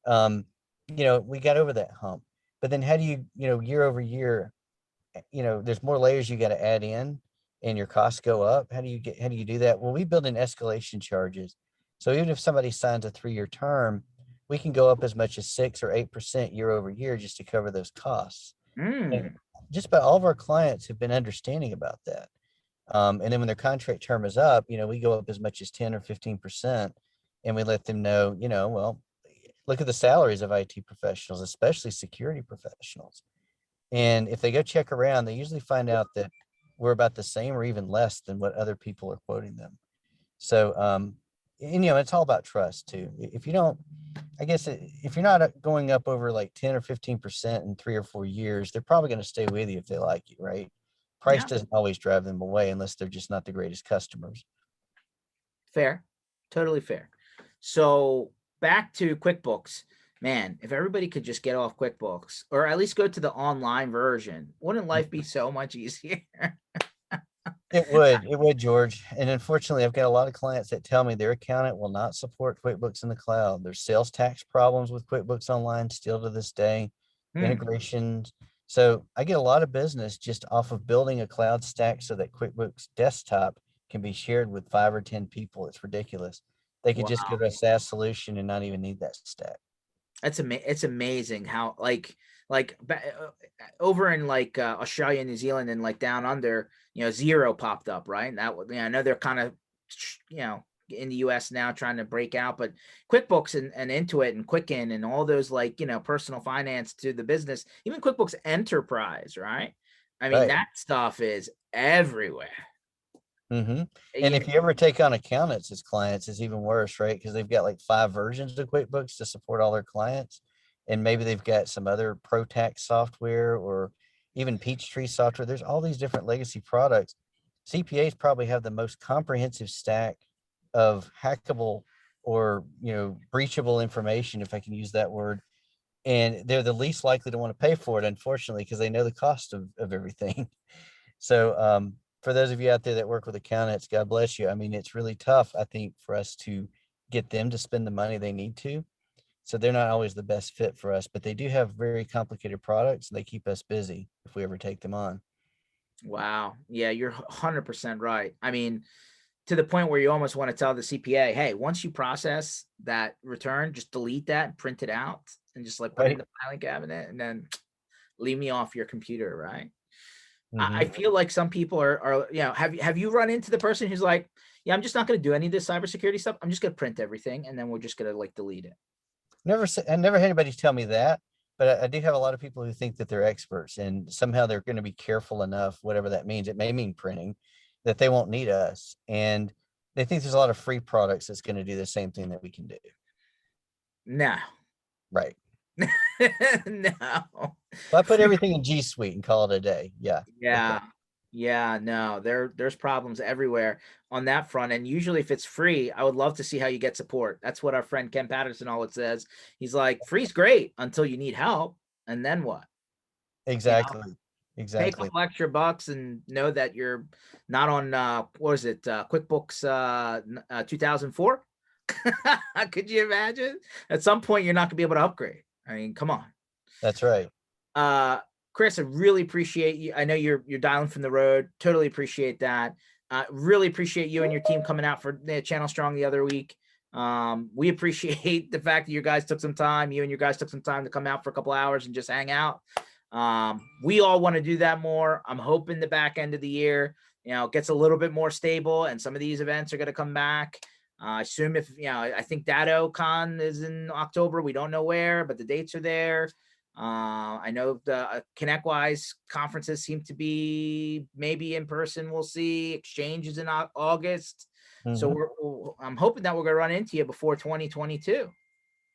um, we got over that hump. But then how do you, year over year, there's more layers you got to add in and your costs go up. How do you do that? Well, we build in escalation charges. So even if somebody signs a 3-year term, we can go up as much as 6 or 8% year over year just to cover those costs. And Mm. just about all of our clients have been understanding about that. And then when their contract term is up, we go up as much as 10 or 15%. And we let them know, well, look at the salaries of IT professionals, especially security professionals. And if they go check around, they usually find out that we're about the same or even less than what other people are quoting them. So, and it's all about trust too. If you don't, I guess if you're not going up over like 10 or 15% in 3 or 4 years, they're probably going to stay with you if they like you, right? Price Yeah, doesn't always drive them away unless they're just not the greatest customers. fair, totally fair. So back to QuickBooks. Man, if everybody could just get off QuickBooks or at least go to the online version, wouldn't life be so much easier? It would, George. And unfortunately, I've got a lot of clients that tell me their accountant will not support QuickBooks in the cloud. There's sales tax problems with QuickBooks Online still to this day, Hmm. integrations. So I get a lot of business just off of building a cloud stack so that QuickBooks Desktop can be shared with 5 or 10 people. It's ridiculous. They could just go Wow. to a SaaS solution and not even need that stack. It's amazing how over in Australia and New Zealand and like down under, Zero popped up, right? And I know they're kind of in the US now trying to break out, but QuickBooks and Intuit and Quicken and all those personal finance to the business, even QuickBooks Enterprise, right? I mean, Right. that stuff is everywhere. hmm And You know, if you ever take on accountants as clients, it's even worse, right? Because they've got like 5 versions of QuickBooks to support all their clients. And maybe they've got some other pro tax software or even Peachtree software. There's all these different legacy products. CPAs probably have the most comprehensive stack of hackable or, breachable information, if I can use that word. And they're the least likely to want to pay for it, unfortunately, because they know the cost of everything. So, for those of you out there that work with accountants, God bless you. I mean, it's really tough, I think, for us to get them to spend the money they need to. So they're not always the best fit for us, but they do have very complicated products and they keep us busy if we ever take them on. wow. Yeah, you're 100% right. I mean, to the point where you almost want to tell the CPA, hey, once you process that return, just delete that, print it out, and just like put it in Right. the filing cabinet and then leave me off your computer, right? I hmm feel like some people are have you run into the person who's like, yeah, I'm just not going to do any of this cybersecurity stuff. I'm just going to print everything and then we're just going to like delete it. I never had anybody tell me that, but I do have a lot of people who think that they're experts and somehow they're going to be careful enough, whatever that means. It may mean printing, that they won't need us. And they think there's a lot of free products that's going to do the same thing that we can do. No. Right. No. Well, I put Free. everything in G Suite and call it a day. Yeah. Okay. Yeah. Yeah, no, there's problems everywhere on that front. And usually if it's free, I would love to see how you get support. That's what our friend Ken Patterson always says. He's like, free's great until you need help. And then what? You know, Exactly. pay a Exactly. couple extra bucks and know that you're not on what was it, QuickBooks 2004? Could you imagine? At some point you're not gonna be able to upgrade. I mean, come on. That's right. Uh, Chris, I really appreciate you. I know you're dialing from the road. Totally appreciate that. Really appreciate you and your team coming out for the Channel Strong the other week. We appreciate the fact that you guys took some time. You and your guys took some time to come out for a couple hours and just hang out. We all want to do that more. I'm hoping the back end of the year, gets a little bit more stable, and some of these events are going to come back. I assume if I think DattoCon is in October. We don't know where, but the dates are there. I know the ConnectWise conferences seem to be maybe in person. We'll see. Exchanges in August. So hmm I'm hoping that we're going to run into you before 2022.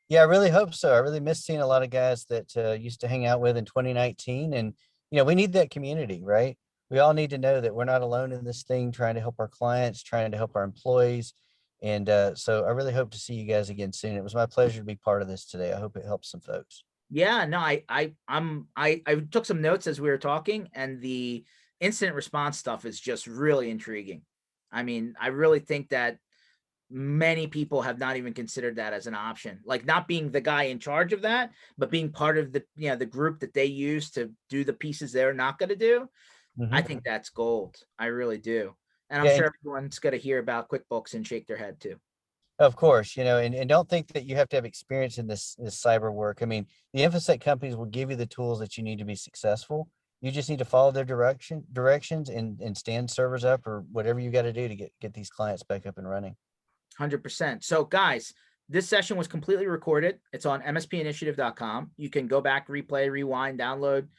Yeah, I really hope so. I really miss seeing a lot of guys that used to hang out with in 2019. And, we need that community, right? We all need to know that we're not alone in this thing, trying to help our clients, trying to help our employees. And so I really hope to see you guys again soon. It was my pleasure to be part of this today. I hope it helps some folks. Yeah, no, I took some notes as we were talking, and the incident response stuff is just really intriguing. I mean, I really think that many people have not even considered that as an option, like not being the guy in charge of that, but being part of the, the group that they use to do the pieces they're not going to do. I Mhm. think that's gold. I really do. And I'm Yeah, sure and everyone's going to hear about QuickBooks and shake their head too. of course, and don't think that you have to have experience in this cyber work. I mean, the InfoSec companies will give you the tools that you need to be successful. You just need to follow their directions and stand servers up or whatever you got to do to get these clients back up and running. 100%. So, guys, this session was completely recorded. It's on mspinitiative.com. You can go back, replay, rewind, download.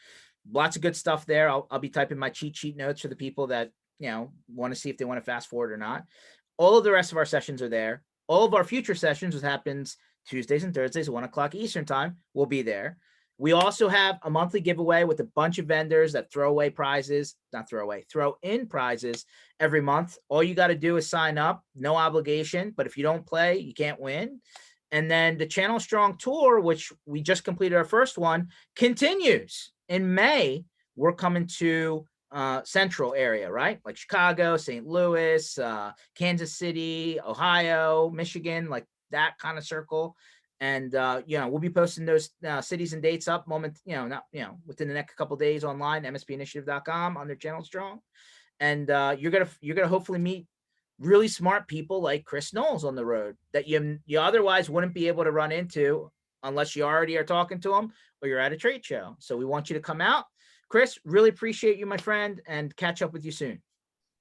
Lots of good stuff there. I'll be typing my cheat sheet notes for the people that, want to see if they want to fast forward or not. All of the rest of our sessions are there. All of our future sessions, which happens Tuesdays and Thursdays, 1 o'clock Eastern time, will be there. We also have a monthly giveaway with a bunch of vendors that throw in prizes every month. All you got to do is sign up, no obligation. But if you don't play, you can't win. And then the Channel Strong Tour, which we just completed our first one, continues in May. We're coming to central area, right? Like Chicago, St. Louis, Kansas City, Ohio, Michigan, like that kind of circle. And we'll be posting those cities and dates up not within the next couple of days online, mspinitiative.com under Channel Strong. And you're gonna hopefully meet really smart people like Chris Noles on the road that you otherwise wouldn't be able to run into unless you already are talking to them or you're at a trade show. So we want you to come out. Chris, really appreciate you, my friend, and catch up with you soon.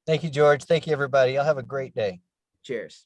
Thank you, George. Thank you, everybody. Y'all have a great day. Cheers.